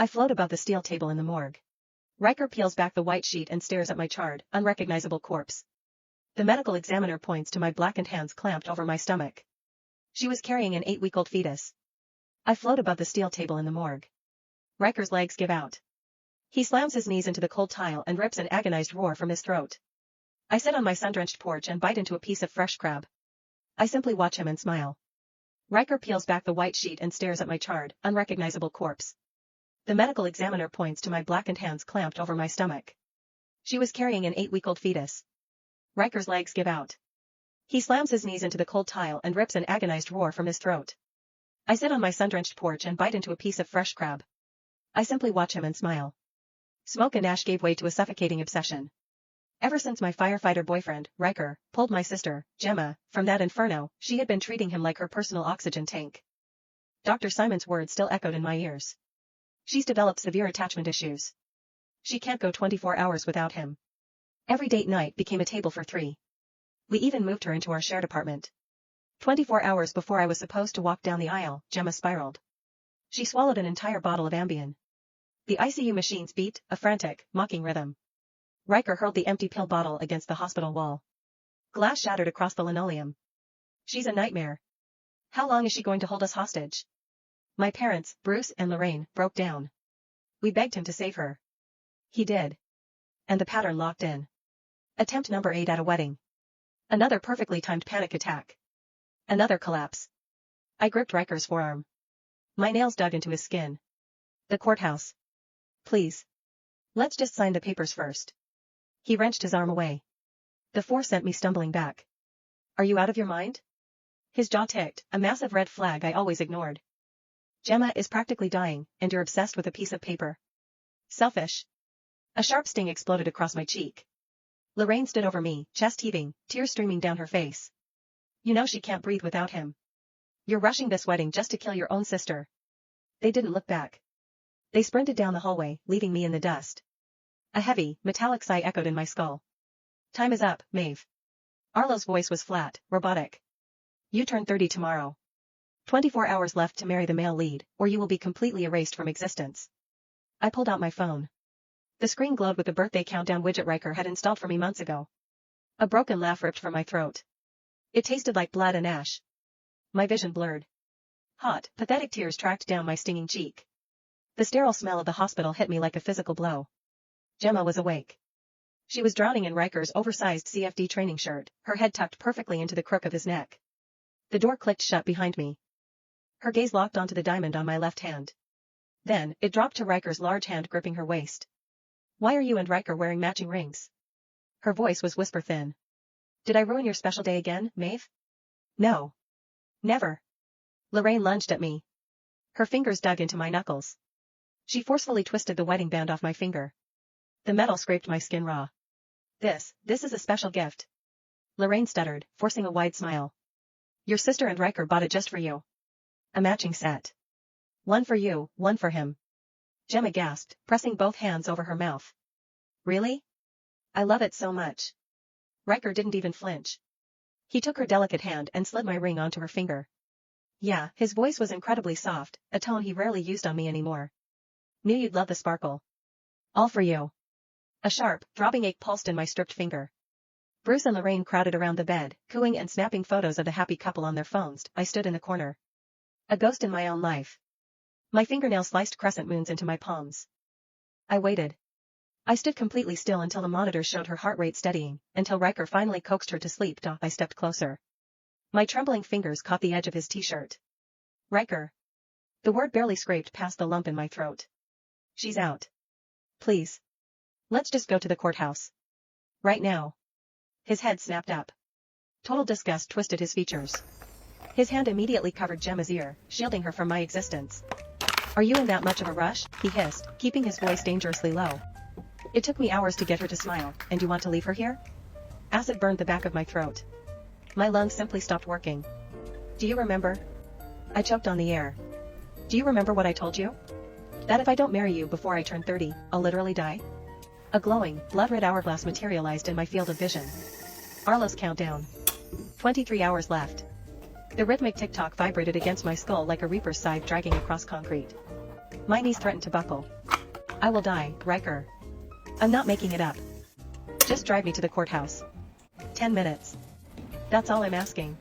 I float above the steel table in the morgue. Riker peels back the white sheet and stares at my charred, unrecognizable corpse. The medical examiner points to my blackened hands clamped over my stomach. She was carrying an 8-week-old fetus. I float above the steel table in the morgue. Riker's legs give out. He slams his knees into the cold tile and rips an agonized roar from his throat. I sit on my sun-drenched porch and bite into a piece of fresh crab. I simply watch him and smile. Riker peels back the white sheet and stares at my charred, unrecognizable corpse. The medical examiner points to my blackened hands clamped over my stomach. She was carrying an 8-week-old fetus. Riker's legs give out. He slams his knees into the cold tile and rips an agonized roar from his throat. I sit on my sun-drenched porch and bite into a piece of fresh crab. I simply watch him and smile. Smoke and ash gave way to a suffocating obsession. Ever since my firefighter boyfriend, Riker, pulled my sister, Gemma, from that inferno, she had been treating him like her personal oxygen tank. Dr. Simon's words still echoed in my ears. She's developed severe attachment issues. She can't go 24 hours without him. Every date night became a table for 3. We even moved her into our shared apartment. 24 hours before I was supposed to walk down the aisle, Gemma spiraled. She swallowed an entire bottle of Ambien. The ICU machines beat, a frantic, mocking rhythm. Riker hurled the empty pill bottle against the hospital wall. Glass shattered across the linoleum. She's a nightmare. How long is she going to hold us hostage? My parents, Bruce and Lorraine, broke down. We begged him to save her. He did. And the pattern locked in. Attempt number 8 at a wedding. Another perfectly timed panic attack. Another collapse. I gripped Riker's forearm. My nails dug into his skin. The courthouse. Please. Let's just sign the papers first. He wrenched his arm away. The force sent me stumbling back. Are you out of your mind? His jaw ticked, a massive red flag I always ignored. Gemma is practically dying, and you're obsessed with a piece of paper. Selfish. A sharp sting exploded across my cheek. Lorraine stood over me, chest heaving, tears streaming down her face. You know she can't breathe without him. You're rushing this wedding just to kill your own sister. They didn't look back. They sprinted down the hallway, leaving me in the dust. A heavy, metallic sigh echoed in my skull. Time is up, Maeve. Arlo's voice was flat, robotic. You turn 30 tomorrow. 24 hours left to marry the male lead, or you will be completely erased from existence. I pulled out my phone. The screen glowed with the birthday countdown widget Riker had installed for me months ago. A broken laugh ripped from my throat. It tasted like blood and ash. My vision blurred. Hot, pathetic tears tracked down my stinging cheek. The sterile smell of the hospital hit me like a physical blow. Gemma was awake. She was drowning in Riker's oversized CFD training shirt, her head tucked perfectly into the crook of his neck. The door clicked shut behind me. Her gaze locked onto the diamond on my left hand. Then, it dropped to Riker's large hand gripping her waist. Why are you and Riker wearing matching rings? Her voice was whisper thin. Did I ruin your special day again, Maeve? No. Never. Lorraine lunged at me. Her fingers dug into my knuckles. She forcefully twisted the wedding band off my finger. The metal scraped my skin raw. This is a special gift. Lorraine stuttered, forcing a wide smile. Your sister and Riker bought it just for you. A matching set. One for you, one for him. Gemma gasped, pressing both hands over her mouth. Really? I love it so much. Riker didn't even flinch. He took her delicate hand and slid my ring onto her finger. Yeah, his voice was incredibly soft, a tone he rarely used on me anymore. Knew you'd love the sparkle. All for you. A sharp, throbbing ache pulsed in my stripped finger. Bruce and Lorraine crowded around the bed, cooing and snapping photos of the happy couple on their phones. I stood in the corner. A ghost in my own life. My fingernails sliced crescent moons into my palms. I waited. I stood completely still until the monitor showed her heart rate steadying, until Riker finally coaxed her to sleep. I stepped closer. My trembling fingers caught the edge of his t-shirt. Riker. The word barely scraped past the lump in my throat. She's out. Please. Let's just go to the courthouse. Right now. His head snapped up. Total disgust twisted his features. His hand immediately covered Gemma's ear, shielding her from my existence. Are you in that much of a rush? He hissed, keeping his voice dangerously low. It took me hours to get her to smile, and you want to leave her here? Acid burned the back of my throat. My lungs simply stopped working. Do you remember? I choked on the air. Do you remember what I told you? That if I don't marry you before I turn 30, I'll literally die? A glowing, blood-red hourglass materialized in my field of vision. Arlo's countdown. 23 hours left. The rhythmic tick-tock vibrated against my skull like a reaper's scythe dragging across concrete. My knees threatened to buckle. I will die, Riker. I'm not making it up. Just drive me to the courthouse. 10 minutes. That's all I'm asking.